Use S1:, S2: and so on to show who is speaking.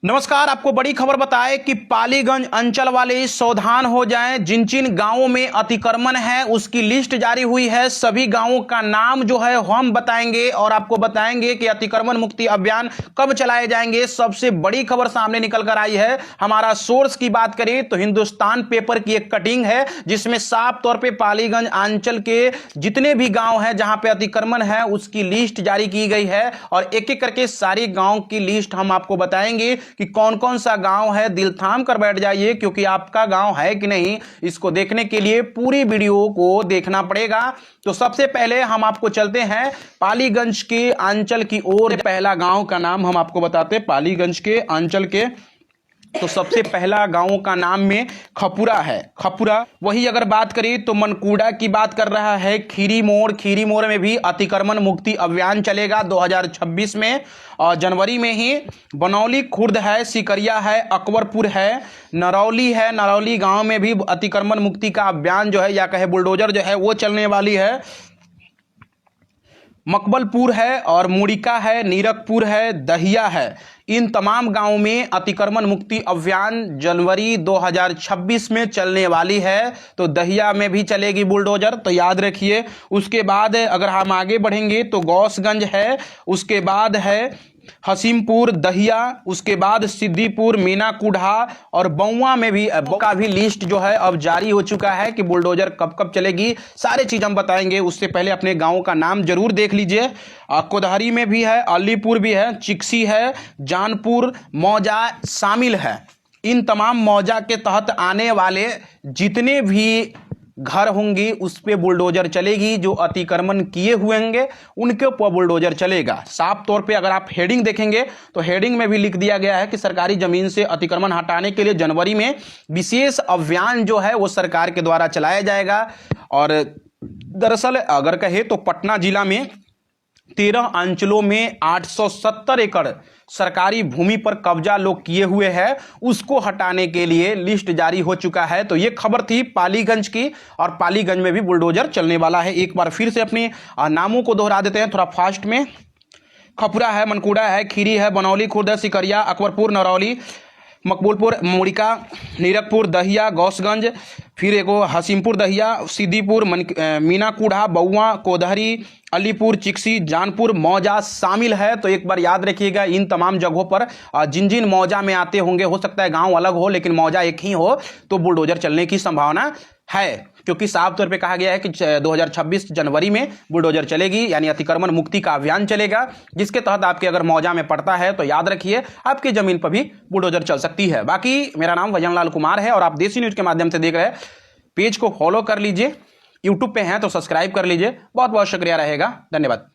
S1: नमस्कार। आपको बड़ी खबर बताएं कि पालीगंज अंचल वाले सावधान हो जाएं। जिन जिन गांवों में अतिक्रमण है उसकी लिस्ट जारी हुई है। सभी गांवों का नाम जो है हम बताएंगे और आपको बताएंगे कि अतिक्रमण मुक्ति अभियान कब चलाए जाएंगे। सबसे बड़ी खबर सामने निकल कर आई है। हमारा सोर्स की बात करें तो हिंदुस्तान पेपर की एक कटिंग है जिसमें साफ तौर पर पालीगंज अंचल के जितने भी गाँव हैं जहां पे अतिक्रमण है उसकी लिस्ट जारी की गई है और एक एक करके सारी गाँव की लिस्ट हम आपको बताएंगे कि कौन कौन सा गांव है। दिल थाम कर बैठ जाइए क्योंकि आपका गांव है कि नहीं इसको देखने के लिए पूरी वीडियो को देखना पड़ेगा। तो सबसे पहले हम आपको चलते हैं पालीगंज के अंचल की ओर। पहला गांव का नाम हम आपको बताते हैं पालीगंज के अंचल के। तो सबसे पहला गांवों का नाम में खपुरा है। खपुरा वही अगर बात करें तो मनकुड़ा की बात कर रहा है। खीरी मोड़ में भी अतिक्रमण मुक्ति अभियान चलेगा 2026 में और जनवरी में ही। बनौली खुर्द है, सिकरिया है, अकबरपुर है, नरौली गांव में भी अतिक्रमण मुक्ति का अभियान जो है या कहे बुलडोजर जो है वो चलने वाली है। मकबलपुर है और मुड़िका है, नीरकपुर है, दहिया है। इन तमाम गांवों में अतिक्रमण मुक्ति अभियान जनवरी 2026 में चलने वाली है। तो दहिया में भी चलेगी बुलडोजर, तो याद रखिए। उसके बाद अगर हम आगे बढ़ेंगे तो गौसगंज है, उसके बाद है हसीमपुर, दहिया, उसके बाद सिद्दीपुर, मीना कुढ़ा और बउआ में भी का भी लिस्ट जो है अब जारी हो चुका है कि बुलडोजर कब कब चलेगी। सारे चीज हम बताएंगे। उससे पहले अपने गांव का नाम जरूर देख लीजिए। कोदहरी में भी है, अलीपुर भी है, चिक्सी है, जानपुर, मौजा शामिल है। इन तमाम मौजा के तहत आने वाले जितने भी घर होंगी उस पे बुलडोजर चलेगी। जो अतिक्रमण किए हुए होंगे उनके ऊपर बुलडोजर चलेगा। साफ तौर पे अगर आप हेडिंग देखेंगे तो हेडिंग में भी लिख दिया गया है कि सरकारी जमीन से अतिक्रमण हटाने के लिए जनवरी में विशेष अभियान जो है वो सरकार के द्वारा चलाया जाएगा। और दरअसल अगर कहे तो पटना जिला में 13 अंचलों में 870 एकड़ सरकारी भूमि पर कब्जा लोग किए हुए हैं, उसको हटाने के लिए लिस्ट जारी हो चुका है। तो ये खबर थी पालीगंज की और पालीगंज में भी बुलडोजर चलने वाला है। एक बार फिर से अपने नामों को दोहरा देते हैं थोड़ा फास्ट में। खपुरा है, मनकुड़ा है, खीरी है, बनौली खुर्द है, सिकरिया, अकबरपुर, नरौली, मकबूलपुर, मुड़िका, नीरकपुर, दहिया, गौसगंज, फिर एगो हसीमपुर, दहिया, सिद्दीपुर, मीना कुढ़ा, बउआ, कोदहरी, अलीपुर, चिक्सी, जानपुर, मौजा शामिल है। तो एक बार याद रखिएगा इन तमाम जगहों पर जिन जिन मौजा में आते होंगे, हो सकता है गांव अलग हो लेकिन मौजा एक ही हो, तो बुलडोजर चलने की संभावना है क्योंकि साफ तौर पे कहा गया है कि 2026 जनवरी में बुलडोजर चलेगी यानी अतिक्रमण मुक्ति का अभियान चलेगा, जिसके तहत आपके अगर मौजा में पड़ता है तो याद रखिए आपकी जमीन पर भी बुलडोजर चल सकती है। बाकी मेरा नाम वजनलाल कुमार है और आप देसी न्यूज के माध्यम से देख रहे हैं। पेज को फॉलो कर लीजिए, यूट्यूब पे हैं तो सब्सक्राइब कर लीजिए। बहुत बहुत शुक्रिया रहेगा। धन्यवाद।